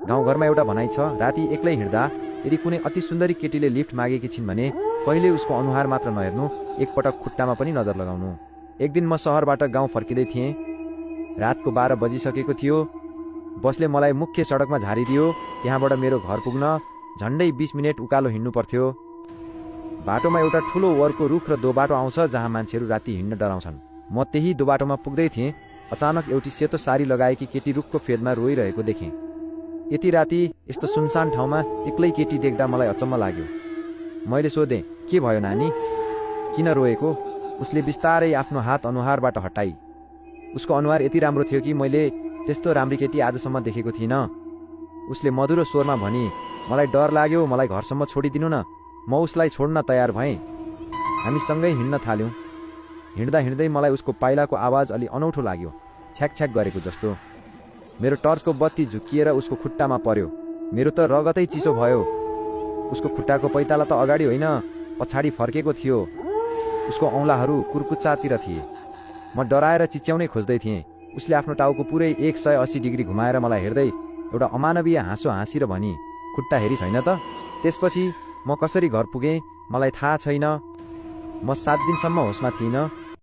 गाउँघरमा एउटा भनाइ छ, राति एक्लै हिँड्दा यदि कुनै अति सुन्दरी केटीले लिफ्ट मागेकी छिन् भने पहिले उसको अनुहार मात्र नहेर्नु, एकपटक खुट्टामा पनि नजर लगाउनु। एक दिन म सहरबाट गाउँ फर्किँदै थिएँ। रातको 12 बजिसकेको थियो। बसले मलाई मुख्य सडकमा झारिदियो। त्यहाँबाट मेरो घर पुग्न झन्डै 20 मिनेट उकालो हिँड्नु पर्थ्यो। बाटोमा एउटा ठुलो वरको रुख र दोबाटो आउँछ जहाँ मान्छेहरू राति हिँड्न डराउँछन्। म त्यही दोबाटोमा पुग्दै थिएँ। अचानक एउटी सेतो सारी लगाएकी केटी रुखको फेदमा रोइरहेको देखेँ। यति राति यस्तो सुनसान ठाउँमा एक्लै केटी देख्दा मलाई अचम्म लाग्यो। मैले सोधेँ, के भयो नानी, किन रोएको? उसले बिस्तारै आफ्नो हात अनुहारबाट हटाई। उसको अनुहार यति राम्रो थियो कि मैले त्यस्तो राम्री केटी आजसम्म देखेको थिइनँ। उसले मधुरो स्वरमा भनी, मलाई डर लाग्यो, मलाई घरसम्म छोडिदिनु न। म उसलाई छोड्न तयार भएँ। हामी सँगै हिँड्न थाल्यौँ। हिँड्दा हिँड्दै मलाई उसको पाइलाको आवाज अलि अनौठो लाग्यो, छ्याक छ्याक गरेको जस्तो। मेरो टर्चको बत्ती झुक्किएर उसको खुट्टामा पर्यो। मेरो त रगतै चिसो भयो। उसको खुट्टाको पैताला त अगाडि होइन, पछाडि फर्केको थियो। उसको औँलाहरू कुर्कुच्चातिर थिए। म डराएर चिच्याउनै खोज्दै थिएँ। उसले आफ्नो टाउको पुरै 180 डिग्री घुमाएर मलाई हेर्दै एउटा अमानवीय हाँसो हाँसी र भनी, खुट्टा हेरी छैन त? त्यसपछि म कसरी घर पुगेँ मलाई थाहा छैन। म 7 दिनसम्म होसमा थिइनँ।